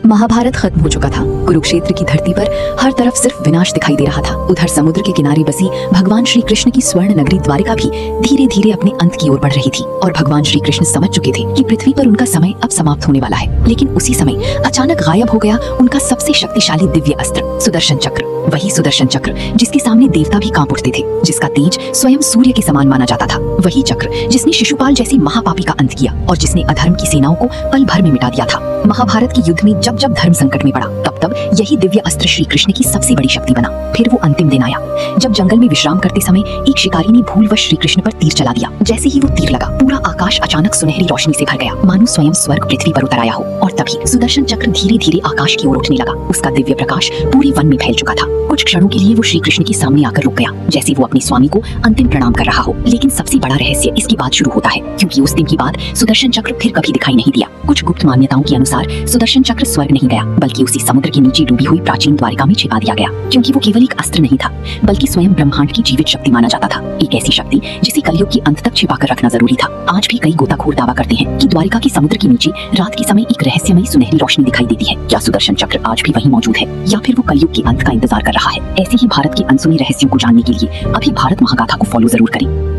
महाभारत खत्म हो चुका था। कुरुक्षेत्र की धरती पर हर तरफ सिर्फ विनाश दिखाई दे रहा था। उधर समुद्र के किनारे बसी भगवान श्री कृष्ण की स्वर्ण नगरी द्वारिका भी धीरे धीरे अपने अंत की ओर बढ़ रही थी और भगवान श्री कृष्ण समझ चुके थे कि पृथ्वी पर उनका समय अब समाप्त होने वाला है। लेकिन उसी समय अचानक गायब हो गया उनका सबसे शक्तिशाली दिव्य अस्त्र सुदर्शन चक्र। वही सुदर्शन चक्र जिसके सामने देवता भी कांप उठते थे, जिसका तेज स्वयं सूर्य के समान माना जाता था। वही चक्र जिसने शिशुपाल जैसी महापापी का अंत किया और जिसने अधर्म की सेनाओं को पल भर में मिटा दिया था। महाभारत के युद्ध में जब जब धर्म संकट में पड़ा तब तब यही दिव्य अस्त्र श्री कृष्ण की सबसे बड़ी शक्ति बना। फिर वो अंतिम दिन आया जब जंगल में विश्राम करते समय एक शिकारी ने भूलवश श्री कृष्ण पर तीर चला दिया। जैसे ही वो तीर लगा पूरा आकाश अचानक सुनहरी रोशनी से भर गया, मानो स्वयं स्वर्ग पृथ्वी पर उतर आया हो। और तभी सुदर्शन चक्र धीरे धीरे आकाश की ओर उठने लगा। उसका दिव्य प्रकाश पूरे वन में फैल चुका था। कुछ क्षणों के लिए वो श्री कृष्ण के सामने आकर रुक गया, जैसे वो अपने स्वामी को अंतिम प्रणाम कर रहा हो। लेकिन सबसे बड़ा रहस्य इसके बाद शुरू होता है, क्योंकि उस दिन के बाद सुदर्शन चक्र फिर कभी दिखाई नहीं दिया। कुछ गुप्त मान्यताओं के अनुसार सुदर्शन चक्र स्वर्ग नहीं गया, बल्कि उसी समुद्र के नीचे डूबी हुई प्राचीन द्वारिका में छिपा दिया गया, क्योंकि वो केवल एक अस्त्र नहीं था बल्कि स्वयं ब्रह्मांड की जीवित शक्ति माना जाता था। एक ऐसी शक्ति जिसे कलयुग के अंत तक छिपा कर रखना जरूरी था। आज भी कई गोताखोर दावा करते हैं कि द्वारिका के समुद्र के नीचे रात के समय एक रहस्यमयी सुनहरी रोशनी दिखाई देती है। क्या सुदर्शन चक्र आज भी वहीं मौजूद है या फिर वो कलयुग के अंत का इंतजार कर रहा है? ऐसे ही भारत के अनसुने रहस्यों को जानने के लिए अभी भारत महागाथा को फॉलो जरूर करें।